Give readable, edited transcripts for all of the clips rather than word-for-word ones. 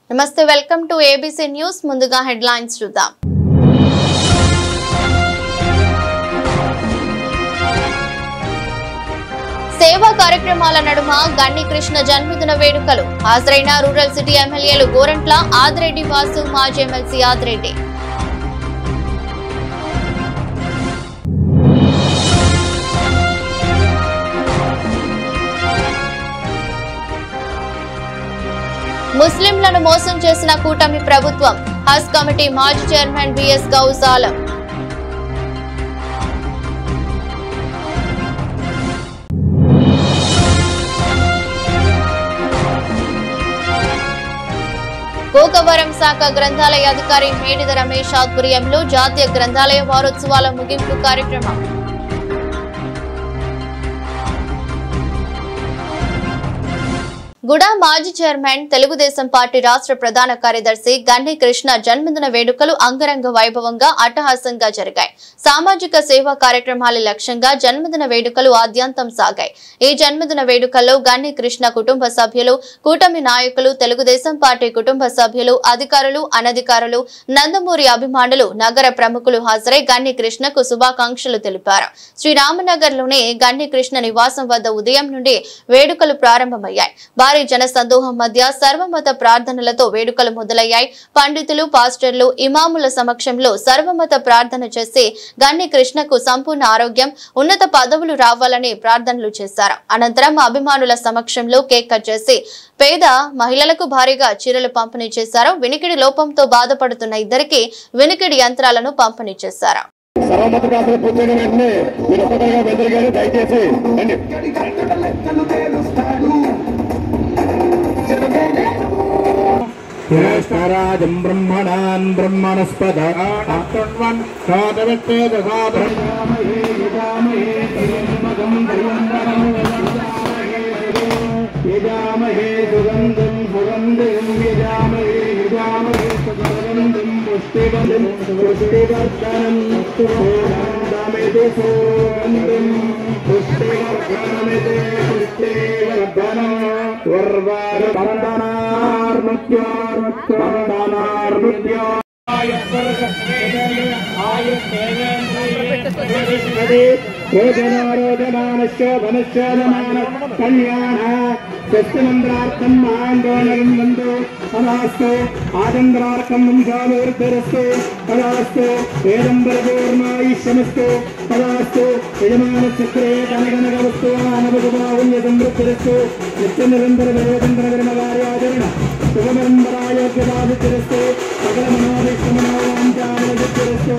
నమస్తే welcome to ABC news ముందుగా headlines చూద్దాం సేవా కార్యక్రమాల నడుమ గన్ని కృష్ణ జన్మదిన వేడుకలు హాజరైన రూరల్ సిటీ ఎమ్మెల్యేలు గోరంట్ల ఆదిరెడ్డి వాసు మాజీ ఎమ్మెల్సీ ఆదిరెడ్డి ముస్లింలను మోసం చేసిన కూటమి ప్రభుత్వం హజ్ కమిటీ మాజీ చైర్మన్ బిఎస్ గౌస్ ఆలం గోకవరం శాఖ గ్రంథాలయ అధికారి మేడిద రమేష్ ఆధ్వర్యంలో జాతీయ గ్రంథాలయ వారోత్సవాల ముగింపు కార్యక్రమం గుడా మాజీ చైర్మన్ తెలుగుదేశం పార్టీ రాష్ట్ర ప్రధాన కార్యదర్శి గన్ని కృష్ణ జన్మదిన వేడుకలు అంగరంగ వైభవంగా అట్టహాసంగా జరిగాయి. సామాజిక సేవా కార్యక్రమాల లక్ష్యంగా జన్మదిన వేడుకలు ఆద్యంతం సాగాయి. ఈ జన్మదిన వేడుకల్లో గన్ని కృష్ణ కుటుంబ సభ్యులు, కూటమి నాయకులు, తెలుగుదేశం పార్టీ కుటుంబ సభ్యులు, అధికారులు, అనధికారులు, నందమూరి అభిమానులు, నగర ప్రముఖులు హాజరై గన్ని కృష్ణకు శుభాకాంక్షలు తెలిపారు. శ్రీరామనగర్లోని గన్ని కృష్ణ నివాసం వద్ద ఉదయం నుండి వేడుకలు ప్రారంభమయ్యాయి. జన సందోహం మధ్య సర్వమత ప్రార్థనలతో వేడుకలు మొదలయ్యాయి. పండితులు, పాస్టర్లు, ఇమాముల సమక్షంలో సర్వమత ప్రార్థన చేసి గన్ని కృష్ణకు సంపూర్ణ ఆరోగ్యం, ఉన్నత పదవులు రావాలని ప్రార్థనలు చేశారు. అనంతరం అభిమానుల సమక్షంలో కేక్ కట్ చేసి పేద మహిళలకు భారీగా చీరలు పంపిణీ చేశారు. వినికిడి లోపంతో బాధపడుతున్న ఇద్దరికి వినికిడి యంత్రాలను పంపిణీ చేశారు. జ్యేష్ఠరాజం బ్రహ్మణాన్ బ్రహ్మణస్పద యజామహే సుగంధం సుగంధిం యజామహే యజామహే సుగంధం పుష్టివర్ధనం పుష్టివర్ధనం సుగంధమితి సుగంధం పుష్టివర్ధనమితి పుష్టివర్ధనం కళ్యాణ స్వస్తిమంద్రార్థం ఆందోళనం నందు తదాస్తు ఆదంద్రార్థం వంశాభివృద్ధిరస్తు తదాస్తు వేదంబరపూర్ణాయుష్యమస్తు తదాస్తు యజమానచక్రే కనగనగవస్తు అనవబాహుల్య సమృద్ధిరస్తు నిత్య నిరంతర వేదంతర విరమకార్యాచరణ శుభపరంపరాయోగ్యతాభిరస్తు సకల మనోభిష్టమనోవాంఛాభిరస్తు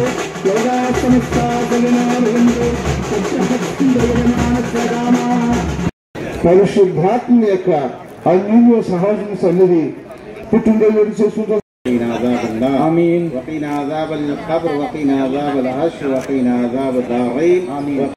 యోగాస్తమస్తాభవంతు సత్యహస్తియజమానస్యకామా పరిశుద్ధాత్మ యొక్క అన్యూన్య సహజం సన్నిధి పుట్టినరోజు చేసుకుంటాం. آمين وقنا عذاب القبر وقنا عذاب الحشر وقنا عذاب الدارين آمين.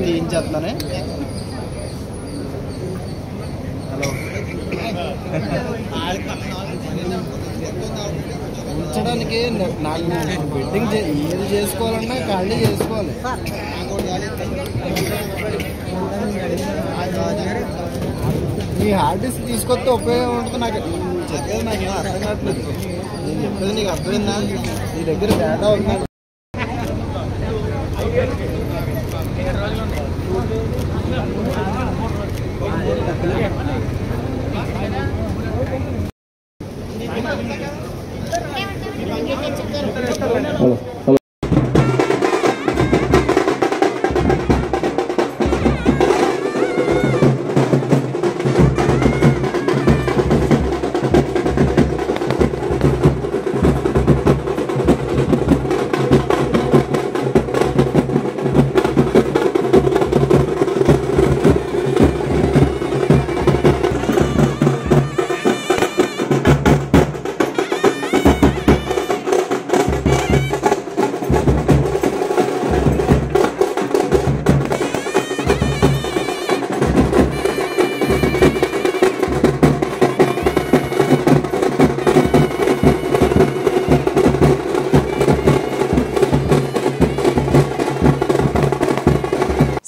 తీయించేస్తున్నానే. హలో దానికి నాకు బెట్టింగ్ ఏది చేసుకోవాలన్నా ఖాళీ చేసుకోవాలి. నీ హార్డ్ డిస్క్ తీసుకొస్తే ఉపయోగం ఉంటుంది. నాకు చెప్పేది నాకేమో అర్థం కావట్లేదు. నేను చెప్పేది నీకు అర్థమైందా? నీ దగ్గర డేటా ఉందా?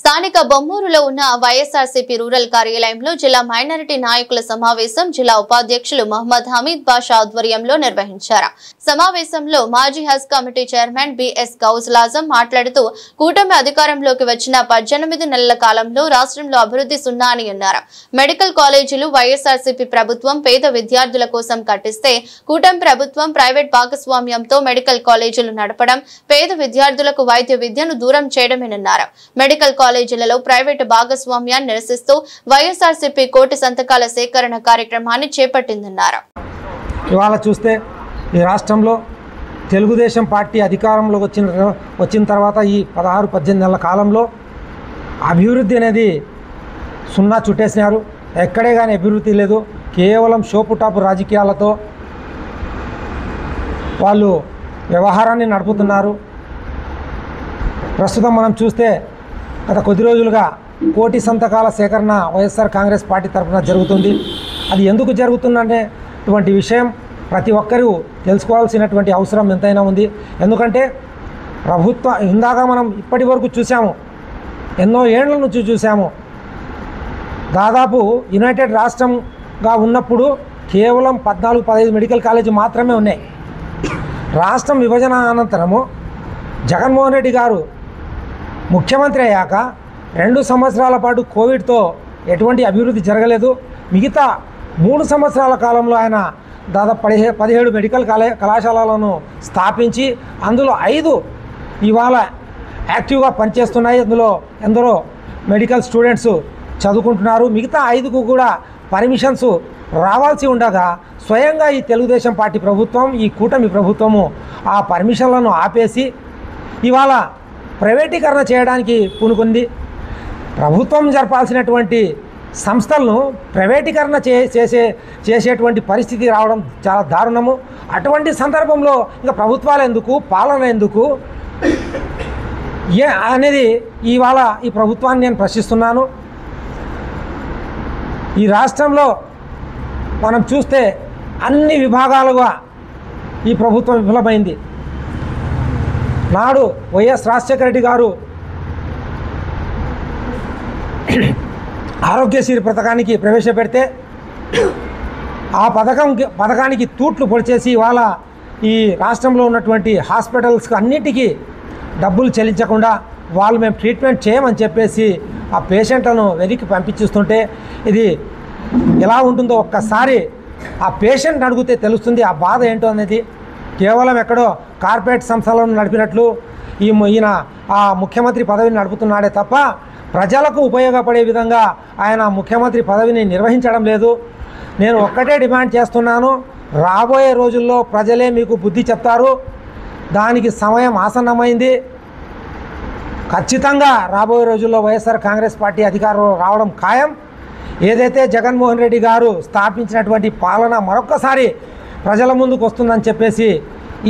స్థానిక బొమ్మూరులో ఉన్న వైఎస్ఆర్సీపీ రూరల్ కార్యాలయంలో జిల్లా మైనారిటీ నాయకుల సమావేశం జిల్లా ఉపాధ్యక్షులు మహమ్మద్ హమీద్ బాషా ఆధ్వర్యంలో నిర్వహించారు. సమావేశంలో మాజీ హజ్ కమిటీ చైర్మన్ బిఎస్ గౌజ్లాజం మాట్లాడుతూ కూటమి అధికారంలోకి వచ్చిన 18 నెలల కాలంలో రాష్ట్రంలో అభివృద్ధి సున్నా అని అన్నారు. మెడికల్ కాలేజీలు వైఎస్ఆర్సీపీ ప్రభుత్వం పేద విద్యార్థుల కోసం కట్టిస్తే కూటమి ప్రభుత్వం ప్రైవేట్ భాగస్వామ్యంతో మెడికల్ కాలేజీలు నడపడం పేద విద్యార్థులకు వైద్య విద్యను దూరం చేయడమేనన్నారు. మెడికల్ కాలేజీలలో ప్రైవేటు భాగస్వామ్యాన్ని నిరసిస్తూ వైఎస్ఆర్సీపీ కోటి సంతకాల సేకరణ కార్యక్రమాన్ని చేపట్టిందన్నారు. ఇవాళ చూస్తే ఈ రాష్ట్రంలో తెలుగుదేశం పార్టీ అధికారంలోకి వచ్చిన తర్వాత ఈ 16-18 నెలల కాలంలో అభివృద్ధి అనేది సున్నా చుట్టేసినారు. ఎక్కడే కానీ అభివృద్ధి లేదు. కేవలం షోపుటాపు రాజకీయాలతో వాళ్ళు వ్యవహారాన్ని నడుపుతున్నారు. ప్రస్తుతం మనం చూస్తే గత కొద్ది రోజులుగా కోటి సంతకాల సేకరణ వైఎస్ఆర్ కాంగ్రెస్ పార్టీ తరఫున జరుగుతుంది. అది ఎందుకు జరుగుతుందనేటువంటి విషయం ప్రతి ఒక్కరూ తెలుసుకోవాల్సినటువంటి అవసరం ఎంతైనా ఉంది. ఎందుకంటే ఇందాక మనం ఇప్పటి వరకు చూసాము, ఎన్నో ఏళ్ల నుంచి చూసాము. దాదాపు యునైటెడ్ రాష్ట్రంగా ఉన్నప్పుడు కేవలం 14-15 మెడికల్ కాలేజీ మాత్రమే ఉన్నాయి. రాష్ట్రం విభజన అనంతరము జగన్మోహన్ రెడ్డి గారు ముఖ్యమంత్రి అయ్యాక 2 సంవత్సరాల పాటు కోవిడ్తో ఎటువంటి అభివృద్ధి జరగలేదు. మిగతా 3 సంవత్సరాల కాలంలో ఆయన దాదాపు 17 మెడికల్ కళాశాలలను స్థాపించి అందులో 5 ఇవాళ యాక్టివ్గా పనిచేస్తున్నాయి. అందులో ఎందరో మెడికల్ స్టూడెంట్స్ చదువుకుంటున్నారు. మిగతా 5కు కూడా పర్మిషన్స్ రావాల్సి ఉండగా స్వయంగా ఈ తెలుగుదేశం పార్టీ ప్రభుత్వం, ఈ కూటమి ప్రభుత్వము ఆ పర్మిషన్లను ఆపేసి ఇవాళ ప్రైవేటీకరణ చేయడానికి పూనుకుంది. ప్రభుత్వం జరపాల్సినటువంటి సంస్థలను ప్రైవేటీకరణ చేసేటువంటి పరిస్థితి రావడం చాలా దారుణము. అటువంటి సందర్భంలో ఇంకా ప్రభుత్వాలు ఎందుకు, పాలన ఎందుకు అనేది ఇవాళ ఈ ప్రభుత్వాన్ని నేను ప్రశ్నిస్తున్నాను. ఈ రాష్ట్రంలో మనం చూస్తే అన్ని విభాగాలుగా ఈ ప్రభుత్వం విఫలమైంది. నాడు వైఎస్ రాజశేఖర రెడ్డి గారు ఆరోగ్యశ్రీ పథకానికి ప్రవేశపెడితే ఆ పథకానికి తూట్లు పొడిచేసి ఇవాళ ఈ రాష్ట్రంలో ఉన్నటువంటి హాస్పిటల్స్కి అన్నిటికీ డబ్బులు చెల్లించకుండా వాళ్ళు మేము ట్రీట్మెంట్ చేయమని చెప్పేసి ఆ పేషెంట్లను వెనక్కి పంపించిస్తుంటే ఇది ఎలా ఉంటుందో ఒక్కసారి ఆ పేషెంట్ అడిగితే తెలుస్తుంది ఆ బాధ ఏంటో అనేది. కేవలం ఎక్కడో కార్పొరేట్ సంస్థలను నడిపినట్లు ఈయన ఆ ముఖ్యమంత్రి పదవిని నడుపుతున్నాడే తప్ప ప్రజలకు ఉపయోగపడే విధంగా ఆయన ముఖ్యమంత్రి పదవిని నిర్వహించడం లేదు. నేను ఒక్కటే డిమాండ్ చేస్తున్నాను, రాబోయే రోజుల్లో ప్రజలే మీకు బుద్ధి చెప్తారు. దానికి సమయం ఆసన్నమైంది. ఖచ్చితంగా రాబోయే రోజుల్లో వైఎస్ఆర్ కాంగ్రెస్ పార్టీ అధికారంలో రావడం ఖాయం. ఏదైతే జగన్మోహన్ రెడ్డి గారు స్థాపించినటువంటి పాలన మరొక్కసారి ప్రజల ముందుకు వస్తుందని చెప్పేసి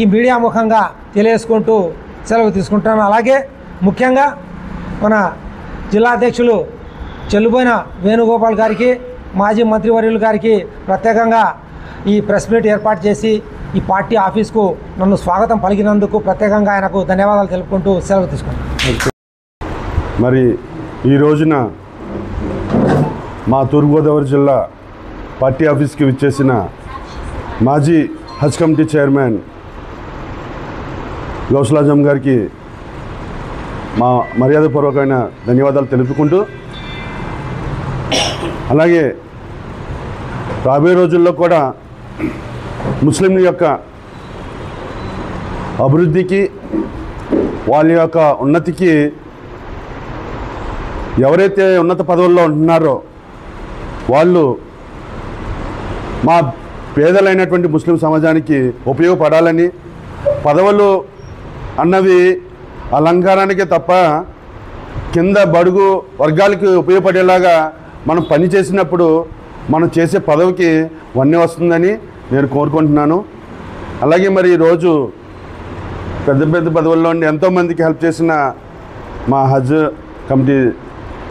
ఈ మీడియా ముఖంగా తెలియజేసుకుంటూ సెలవు తీసుకుంటున్నాను. అలాగే ముఖ్యంగా మన జిల్లా అధ్యక్షులు చెల్లుబోయిన వేణుగోపాల్ గారికి, మాజీ మంత్రివర్యులు గారికి ప్రత్యేకంగా ఈ ప్రెస్ మీట్ ఏర్పాటు చేసి ఈ పార్టీ ఆఫీస్కు నన్ను స్వాగతం పలికినందుకు ప్రత్యేకంగా ఆయనకు ధన్యవాదాలు తెలుపుకుంటూ సెలవు తీసుకుంటాను. మరి ఈ రోజున మా తూర్పుగోదావరి జిల్లా పార్టీ ఆఫీస్కి విచ్చేసిన మాజీ హజ్ కమిటీ చైర్మన్ గౌసుల్ ఆజం గారికి మా మర్యాదపూర్వకమైన ధన్యవాదాలు తెలుపుకుంటూ, అలాగే రాబోయే రోజుల్లో కూడా ముస్లింల యొక్క అభివృద్ధికి, వాళ్ళ యొక్క ఉన్నతికి ఎవరైతే ఉన్నత పదవుల్లో ఉంటున్నారో వాళ్ళు మా పేదలైనటువంటి ముస్లిం సమాజానికి ఉపయోగపడాలని, పదవులు అన్నవి అలంకారానికే తప్ప కింద బడుగు వర్గాలకి ఉపయోగపడేలాగా మనం పని చేసినప్పుడు మనం చేసే పదవికి వన్నె వస్తుందని నేను కోరుకుంటున్నాను. అలాగే మరి ఈరోజు పెద్ద పెద్ద పదవుల్లో ఉండి ఎంతోమందికి హెల్ప్ చేసిన మా హజ్ కమిటీ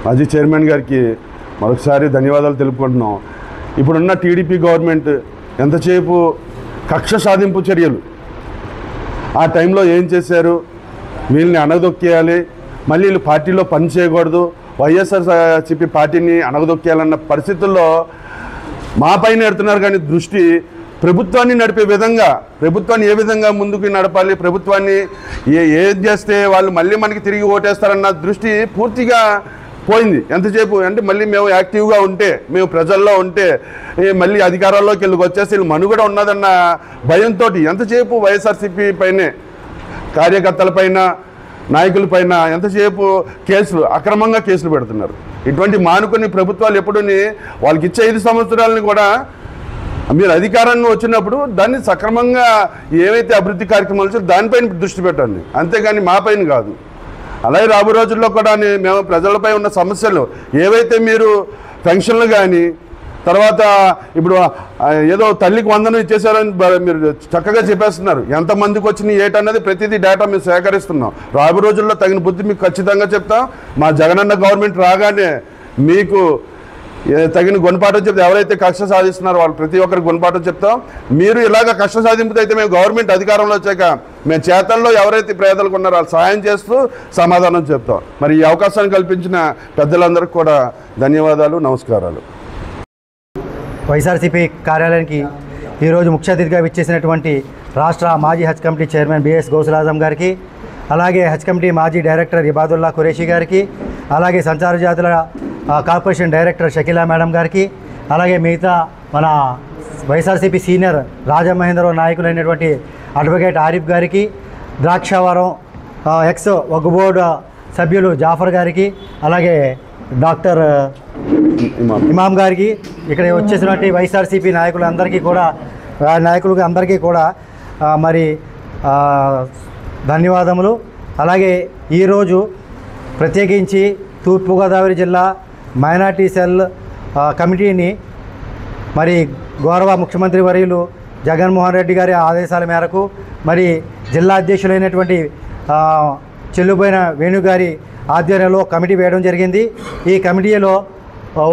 మాజీ చైర్మన్ గారికి మరొకసారి ధన్యవాదాలు తెలుపుకుంటున్నాం. ఇప్పుడున్న టీడీపీ గవర్నమెంట్ ఎంతసేపు కక్ష సాధింపు చర్యలు, ఆ టైంలో ఏం చేశారు, వీళ్ళని అణగదొక్కేయాలి, మళ్ళీ వీళ్ళు పార్టీలో పని చేయకూడదు, వైఎస్ఆర్సీపీ పార్టీని అణగదొక్కేయాలన్న పరిస్థితుల్లో మా పైన ఎడుతున్నారు. కానీ దృష్టి ప్రభుత్వాన్ని నడిపే విధంగా, ప్రభుత్వాన్ని ఏ విధంగా ముందుకు నడపాలి, ప్రభుత్వాన్ని ఏది చేస్తే వాళ్ళు మళ్ళీ మనకి తిరిగి ఓటేస్తారన్న దృష్టి పూర్తిగా పోయింది. ఎంతసేపు అంటే మళ్ళీ మేము యాక్టివ్గా ఉంటే, మేము ప్రజల్లో ఉంటే మళ్ళీ అధికారాల్లోకి వెళ్ళి వచ్చేసి వీళ్ళు మనుగడ ఉన్నదన్న భయంతో ఎంతసేపు వైఎస్ఆర్సీపీ పైనే, కార్యకర్తలపైన, నాయకులపైన ఎంతసేపు కేసులు, అక్రమంగా కేసులు పెడుతున్నారు. ఇటువంటి మానుకొని ప్రభుత్వాలు ఎప్పుడుని వాళ్ళకి ఇచ్చే 5 సంవత్సరాలని కూడా మీరు అధికారాన్ని వచ్చినప్పుడు దాన్ని సక్రమంగా ఏవైతే అభివృద్ధి కార్యక్రమాలు దానిపైన దృష్టి పెట్టండి, అంతేగాని మా పైన కాదు. అలాగే రాబోయే రోజుల్లో కూడా మేము ప్రజలపై ఉన్న సమస్యలు ఏవైతే మీరు పెన్షన్లు కానీ, తర్వాత ఇప్పుడు ఏదో తల్లికి వందనం ఇచ్చేసారని మీరు చక్కగా చెప్పేస్తున్నారు. ఎంతమందికి వచ్చినాయి ఏటన్నది ప్రతిదీ డేటా మేము సేకరిస్తున్నాం. రాబోయే రోజుల్లో తగిన బుద్ధి మీకు ఖచ్చితంగా చెప్తాం. మా జగనన్న గవర్నమెంట్ రాగానే మీకు తగిన గుణపాఠం చెప్తే, ఎవరైతే కక్ష సాధిస్తున్నారో వాళ్ళు ప్రతి ఒక్కరికి గుణపాఠం చెప్తాం. మీరు ఇలాగ కష్ట సాధింపుతో అయితే మేము గవర్నమెంట్ అధికారంలో వచ్చాక మేము చేతల్లో ఎవరైతే పేదలకు ఉన్నారో వాళ్ళు సహాయం చేస్తూ సమాధానం చెప్తాం. మరి ఈ అవకాశాన్ని కల్పించిన పెద్దలందరికీ కూడా ధన్యవాదాలు, నమస్కారాలు. వైఎస్ఆర్సీపీ కార్యాలయానికి ఈరోజు ముఖ్య అతిథిగా విచ్చేసినటువంటి రాష్ట్ర మాజీ హజ్ committee chairman BS Gausul Azam గారికి, అలాగే హజ్ కమిటీ మాజీ డైరెక్టర్ ఇబాదుల్లా ఖురేషీ గారికి, అలాగే సంచార జాతుల కార్పొరేషన్ డైరెక్టర్ షకీలా మేడం గారికి, అలాగే మిగతా మన వైఎస్ఆర్సీపీ సీనియర్ రాజమహేంద్రరావు నాయకులైనటువంటి అడ్వకేట్ ఆరిఫ్ గారికి, ద్రాక్షావరం ఎక్స్ వక్ఫ్ బోర్డు సభ్యులు జాఫర్ గారికి, అలాగే డాక్టర్ ఇమాం గారికి, ఇక్కడ వచ్చేసినటువంటి వైఎస్ఆర్సీపీ నాయకులందరికీ కూడా మరి ధన్యవాదములు. అలాగే ఈరోజు ప్రత్యేకించి తూర్పుగోదావరి జిల్లా మైనార్టీ సెల్ కమిటీని మరి గౌరవ ముఖ్యమంత్రి వర్యులు జగన్మోహన్ రెడ్డి గారి ఆదేశాల మేరకు మరి జిల్లా అధ్యక్షులైనటువంటి చెల్లుపోయిన వేణుగారి ఆధ్వర్యంలో కమిటీ వేయడం జరిగింది. ఈ కమిటీలో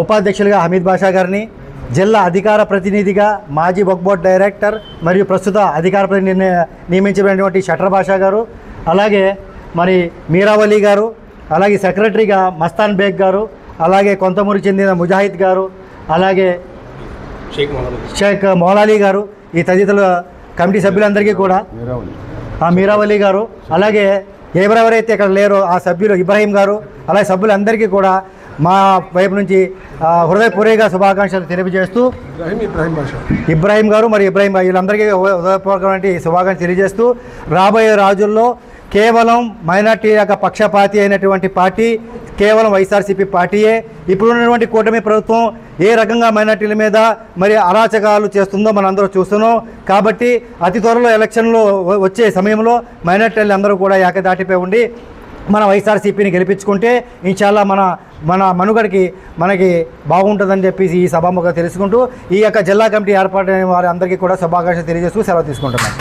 ఉపాధ్యక్షులుగా హమీద్ బాషా గారిని, జిల్లా అధికార ప్రతినిధిగా మాజీ వక్ఫ్ బోర్డ్ డైరెక్టర్ మరియు ప్రస్తుత అధికార ప్రతినిధి నియమించబడినటువంటి షటర్ బాషా గారు, అలాగే మరి మీరావలి గారు, అలాగే సెక్రటరీగా మస్తాన్ బేగ్ గారు, అలాగే కొంతమూరు చెందిన ముజాహిద్ గారు, అలాగే షేక్ మౌలాలి గారు, ఈ తదితరుల కమిటీ సభ్యులందరికీ కూడా మీరావలి గారు, అలాగే ఎవరెవరైతే ఇక్కడ లేరో ఆ సభ్యులు ఇబ్రాహీం గారు, అలాగే సభ్యులందరికీ కూడా మా వైపు నుంచి హృదయపూర్వక శుభాకాంక్షలు తెలియజేస్తూ, ఇబ్రాహీం గారు మరి ఇబ్రాహీం వీళ్ళందరికీ హృదయపూర్వకమైన శుభాకాంక్షలు తెలియజేస్తూ, రాబోయే రోజుల్లో కేవలం మైనార్టీ యొక్క పక్షపాతి అయినటువంటి పార్టీ కేవలం వైఎస్ఆర్సీపీ పార్టీయే. ఇప్పుడున్నటువంటి కూటమి ప్రభుత్వం ఏ రకంగా మైనార్టీల మీద మరి అరాచకాలు చేస్తుందో మనందరూ చూస్తున్నాం. కాబట్టి అతి త్వరలో ఎలక్షన్లు వచ్చే సమయంలో మైనార్టీలు అందరూ కూడా ఏకదాటిపై ఉండి మన వైఎస్ఆర్సీపీని గెలిపించుకుంటే ఇన్షాల్లా మన మనుగడకి మనకి బాగుంటుందని చెప్పేసి ఈ సభాముఖంగా తెలుసుకుంటూ ఈ యొక్క జిల్లా కమిటీ ఏర్పాటైన వారి అందరికీ కూడా శుభాకాంక్షలు తెలియజేస్తూ సెలవు తీసుకుంటున్నాను.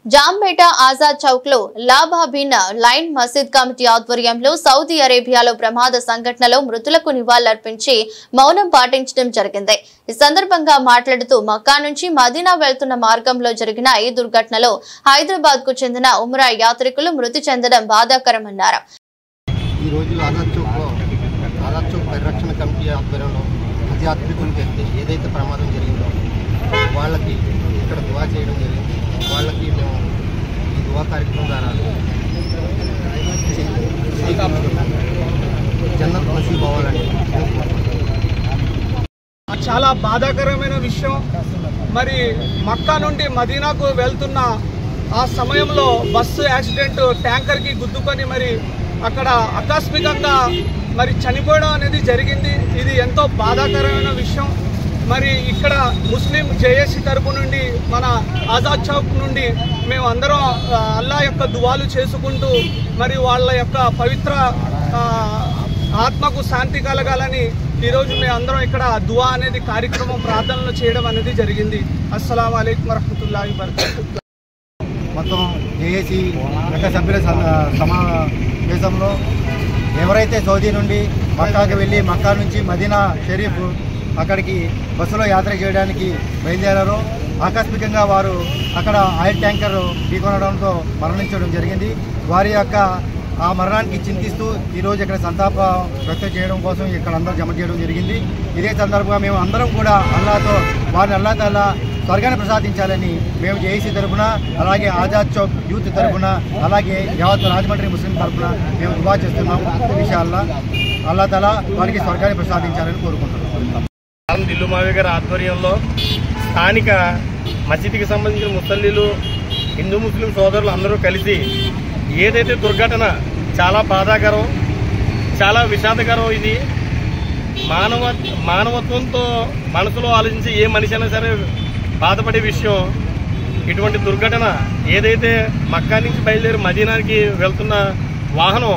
జాంపేట ఆజాద్ చౌక్ లో లాభాబీన్ లైన్ మసీద్ కమిటీ ఆధ్వర్యంలో సౌదీ అరేబియాలో ప్రమాద సంఘటనలో మృతులకు నివాళులర్పించి మౌనం పాటించడం జరిగింది. ఈ సందర్భంగా మాట్లాడుతూ మక్కా నుంచి మదీనా వెళ్తున్న మార్గంలో జరిగిన ఈ దుర్ఘటనలో హైదరాబాద్ కు చెందిన ఉమ్రా యాత్రికులు మృతి చెందడం బాధాకరమన్నారు. ఈ రోజు ఆజాద్ చౌక్ పరిరక్షణ కమిటీ ఆధ్వర్యంలో ప్రతి యాత్రికులకి ఏదైతే ప్రమాదం జరిగిందో వాళ్ళకి ఇక్కడ దువా చేయడం జరిగింది. వాళ్ళకి మేము ఈ దువా కార్యక్రమం ద్వారా జన్నత్ నసీబ్ అవ్వాలని చాలా బాధాకరమైన విషయం. మరి మక్కా నుండి మదీనాకు వెళ్తున్న ఆ సమయంలో బస్సు యాక్సిడెంట్ ట్యాంకర్కి గుద్దుకొని మరి అక్కడ ఆకస్మికంగా మరి చనిపోవడం అనేది జరిగింది. ఇది ఎంతో బాధాకరమైన విషయం. మరి ఇక్కడ ముస్లిం జేఏసీ తరపు నుండి మన ఆజాద్ చౌక్ నుండి మేము అందరం అల్లా యొక్క దువాలు చేసుకుంటూ మరి వాళ్ళ యొక్క పవిత్ర ఆత్మకు శాంతి కలగాలని ఈరోజు మేము అందరం ఇక్కడ దువా అనేది కార్యక్రమం ప్రార్థనలు చేయడం అనేది జరిగింది. అస్సలాము అలైకుం వరహ్మతుల్లాహి వబరకాతుహ్. మొత్తం జేఏసీ యొక్క సభ్యుల సమావేశంలో ఎవరైతే సౌదీ నుండి మక్కాకి వెళ్ళి మక్కా నుంచి మదీనా షరీఫ్ అక్కడికి బస్సులో యాత్ర చేయడానికి బయలుదేరారో ఆకస్మికంగా వారు అక్కడ ఆయిల్ ట్యాంకర్ ఢీకొనడంతో మరణించడం జరిగింది. వారి యొక్క ఆ మరణానికి చింతిస్తూ ఈరోజు ఇక్కడ సంతాప వ్యక్తం చేయడం కోసం ఇక్కడ అందరూ జమ చేయడం జరిగింది. ఇదే సందర్భంగా మేము అందరం కూడా అల్లాతో వారిని అల్లా తాలా స్వర్గాన్ని ప్రసాదించాలని మేము జేఏసీ తరఫున, అలాగే ఆజాద్ చౌక్ యూత్ తరఫున, అలాగే యావత్ రాజమండ్రి ముస్లిం తరఫున మేము దువా చేస్తున్నాము. ఇన్షాల్లా అల్లా తాలా వారికి స్వర్గాన్ని ప్రసాదించాలని కోరుకుంటున్నాం. దిల్లు మావి గారి ఆధ్వర్యంలో స్థానిక మసీదుకి సంబంధించిన ముసల్లీలు, హిందూ ముస్లిం సోదరులు అందరూ కలిసి ఏదైతే దుర్ఘటన చాలా బాధాకరం, చాలా విషాదకరం. ఇది మానవత్వంతో మనసులో ఆలోచించి ఏ మనిషి అయినా సరే బాధపడే విషయం. ఇటువంటి దుర్ఘటన ఏదైతే మక్కా నుంచి బయలుదేరి మదీనాకి వెళ్తున్న వాహనం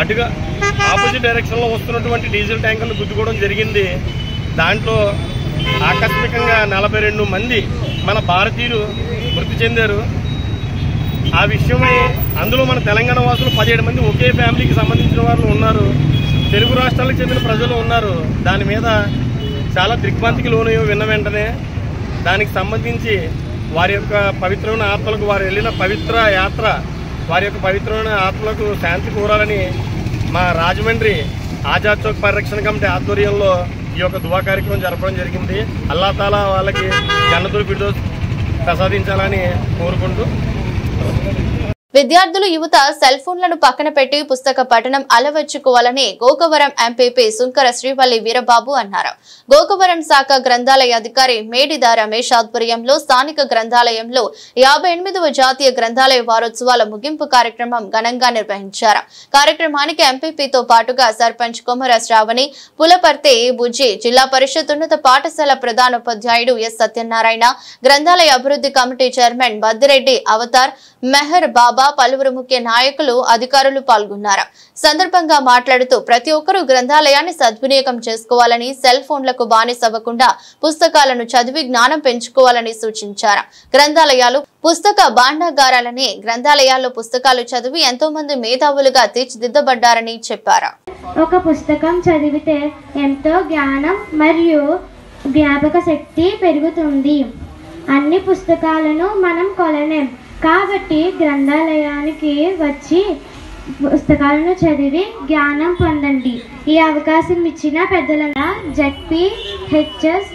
అటుగా ఆపోజిట్ డైరెక్షన్లో వస్తున్నటువంటి డీజిల్ ట్యాంకర్లు గుద్దుకోవడం జరిగింది. దాంట్లో ఆకస్మికంగా 42 మంది మన భారతీయులు మృతి చెందారు. ఆ విషయమై అందులో మన తెలంగాణ వాసులు 17 మంది ఒకే ఫ్యామిలీకి సంబంధించిన వాళ్ళు ఉన్నారు. తెలుగు రాష్ట్రాలకు చెందిన ప్రజలు ఉన్నారు. దాని మీద చాలా దిగ్భ్రాంతికి లోనయ్యో విన్న వెంటనే దానికి సంబంధించి వారి యొక్క పవిత్రమైన ఆత్మలకు, వారు వెళ్ళిన పవిత్ర యాత్ర, వారి యొక్క పవిత్రమైన ఆత్మలకు శాంతి కోరాలని మా రాజమండ్రి ఆజాద్ చౌక్ పరిరక్షణ కమిటీ ఆధ్వర్యంలో ఈ యొక్క దువా కార్యక్రమం జరపడం జరిగింది. అల్లా తాలా వాళ్ళకి జన్నతుల్ ఫిర్దౌస్ ప్రసాదించాలని కోరుకుంటూ విద్యార్థులు యువత సెల్ ఫోన్లను పక్కన పెట్టి పుస్తక పఠనం అలవర్చుకోవాలని గోకవరం ఎంపీపీ సుంకర శ్రీవల్లి వీరబాబు అన్నారు. గోకవరం శాఖ గ్రంథాలయ అధికారి మేడిద రమేష్ ఆధ్వర్యంలో స్థానిక గ్రంథాలయంలో 58వ జాతీయ గ్రంథాలయ వారోత్సవాల ముగింపు కార్యక్రమం ఘనంగా నిర్వహించారు. కార్యక్రమానికి ఎంపీపీతో పాటుగా సర్పంచ్ కొమర శ్రావణి, పులపర్తి బుజ్జి, జిల్లా పరిషత్ ఉన్నత పాఠశాల ప్రధానోపాధ్యాయుడు ఎస్ సత్యనారాయణ, గ్రంథాలయ అభివృద్ధి కమిటీ చైర్మన్ బద్దిరెడ్డి అవతార్, మెహర్ బాబా, పలువురు ముఖ్య నాయకులు, అధికారులు పాల్గొన్నారు. సందర్భంగా మాట్లాడుతూ ప్రతి ఒక్కరూ గ్రంథాలయాన్ని సద్వినియోగం చేసుకోవాలని, సెల్ ఫోన్లకు బానిసవ్వకుండా పుస్తకాలను చదివి జ్ఞానం పెంచుకోవాలని సూచించారు. గ్రంథాలయాలు పుస్తక భాండాగారాలని, గ్రంథాలయాల్లో పుస్తకాలు చదివి ఎంతో మంది మేధావులుగా తీర్చిదిద్దబడ్డారని చెప్పారు. ఒక పుస్తకం చదివితే ఎంతో జ్ఞానం మరియు జ్ఞాపక శక్తి పెరుగుతుంది. అన్ని పుస్తకాలను మనం కొనలేం కాబట్టి గ్రంథాలయానికి వచ్చి పుస్తకాలను చదివి జ్ఞానం పొందండి. ఈ అవకాశం ఇచ్చిన పెద్దల జెడ్పీహెచ్ఎస్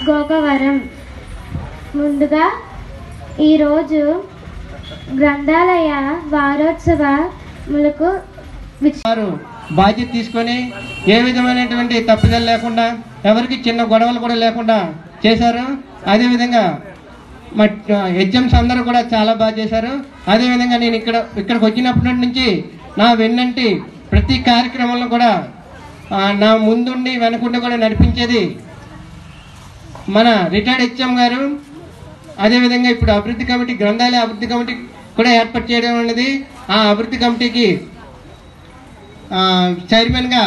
గోకవరం. ముందుగా ఈరోజు గ్రంథాలయ వారోత్సవాలకు బాధ్యత తీసుకొని ఏ విధమైనటువంటి తప్పిదాలు లేకుండా, ఎవరికి చిన్న గొడవలు కూడా లేకుండా చేశారు. అదేవిధంగా మా ఎగ్జామ్స్ అందరూ కూడా చాలా బాగా చేశారు. అదేవిధంగా నేను ఇక్కడికి వచ్చినప్పటి నుంచి నా వెన్నంటి ప్రతి కార్యక్రమంలో కూడా నా ముందుండి వెనకుండి కూడా నడిపించేది మన రిటైర్డ్ హెచ్ఎం గారు. అదేవిధంగా ఇప్పుడు అభివృద్ధి కమిటీ, గ్రంథాలయ అభివృద్ధి కమిటీ కూడా ఏర్పాటు చేయడం అనేది, ఆ అభివృద్ధి కమిటీకి చైర్మన్గా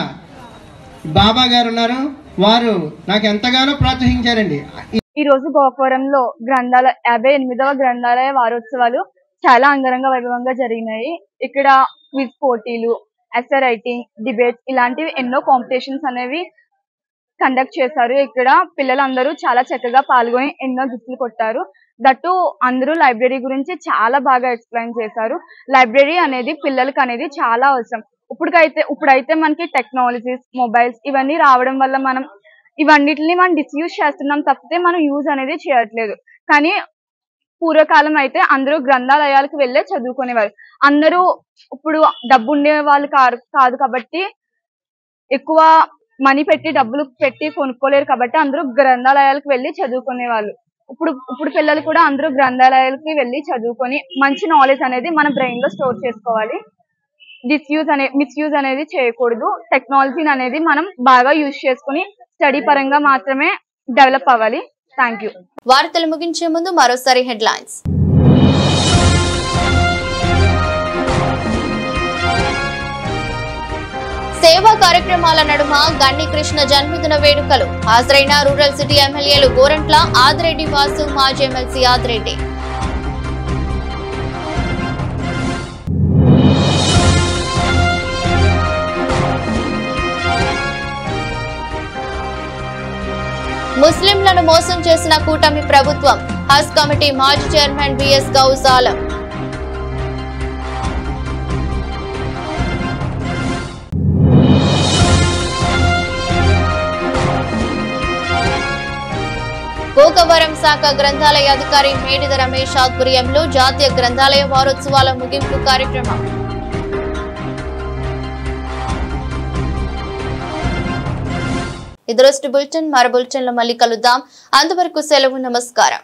బాబా గారు ఉన్నారు. వారు నాకు ఎంతగానో ప్రోత్సహించారండి. ఈ రోజు గోకవరంలో 58వ గ్రంథాలయ వారోత్సవాలు చాలా అంగరంగ వైభవంగా జరిగినాయి. ఇక్కడ క్విజ్ పోటీలు, ఎస్సే రైటింగ్, డిబేట్స్ ఇలాంటివి ఎన్నో కాంపిటీషన్స్ అనేవి కండక్ట్ చేశారు. ఇక్కడ పిల్లలందరూ చాలా చక్కగా పాల్గొని ఎన్నో గిఫ్ట్లు కొట్టారు. దట్టు అందరూ లైబ్రరీ గురించి చాలా బాగా ఎక్స్ప్లెయిన్ చేశారు. లైబ్రరీ అనేది పిల్లలకి అనేది చాలా అవసరం. ఇప్పుడైతే మనకి టెక్నాలజీస్, మొబైల్స్ ఇవన్నీ రావడం వల్ల మనం ఇవన్నిటిని మనం డిస్యూజ్ చేస్తున్నాం తప్పితే మనం యూజ్ అనేది చేయట్లేదు. కానీ పూర్వకాలం అయితే అందరూ గ్రంథాలయాలకు వెళ్ళే చదువుకునేవారు. అందరూ ఇప్పుడు డబ్బు ఉండే వాళ్ళు కాదు కాబట్టి, ఎక్కువ మనీ పెట్టి డబ్బులు పెట్టి కొనుక్కోలేరు కాబట్టి అందరూ గ్రంథాలయాలకు వెళ్ళి చదువుకునేవాళ్ళు. ఇప్పుడు పిల్లలు కూడా అందరూ గ్రంథాలయాలకి వెళ్ళి చదువుకొని మంచి నాలెడ్జ్ అనేది మన బ్రెయిన్ లో స్టోర్ చేసుకోవాలి. మిస్యూజ్ అనేది చేయకూడదు. టెక్నాలజీని అనేది మనం బాగా యూజ్ చేసుకుని స్టడీ పరంగా మాత్రమే డెవలప్ అవ్వాలి. Thank you. వార్తలు ముగించే ముందు మరోసారి హెడ్లైన్స్. సేవా కార్యక్రమాల నడుమ గండి కృష్ణ జన్మదిన వేడుకలు. హాజరైన రూరల్ సిటీ ఎమ్మెల్యేలు గోరంట్ల ఆదిరెడ్డి వాసు, మాజీ ఎమ్మెల్సీ ఆదిరెడ్డి. ముస్లింలను మోసం చేసిన కూటమి ప్రభుత్వం. హజ్ కమిటీ మాజీ చైర్మన్ బిఎస్ గౌస్ ఆలం. గోకవరం శాఖ గ్రంథాలయ అధికారి మేడిద రమేష్ ఆధ్వర్యంలో జాతీయ గ్రంథాలయ వారోత్సవాల ముగింపు కార్యక్రమం. ఇదొరస్టు బులెటిన్. మరో బులెటిన్ లో మళ్ళీ కలుద్దాం. అంతవరకు సెలవు. నమస్కారం.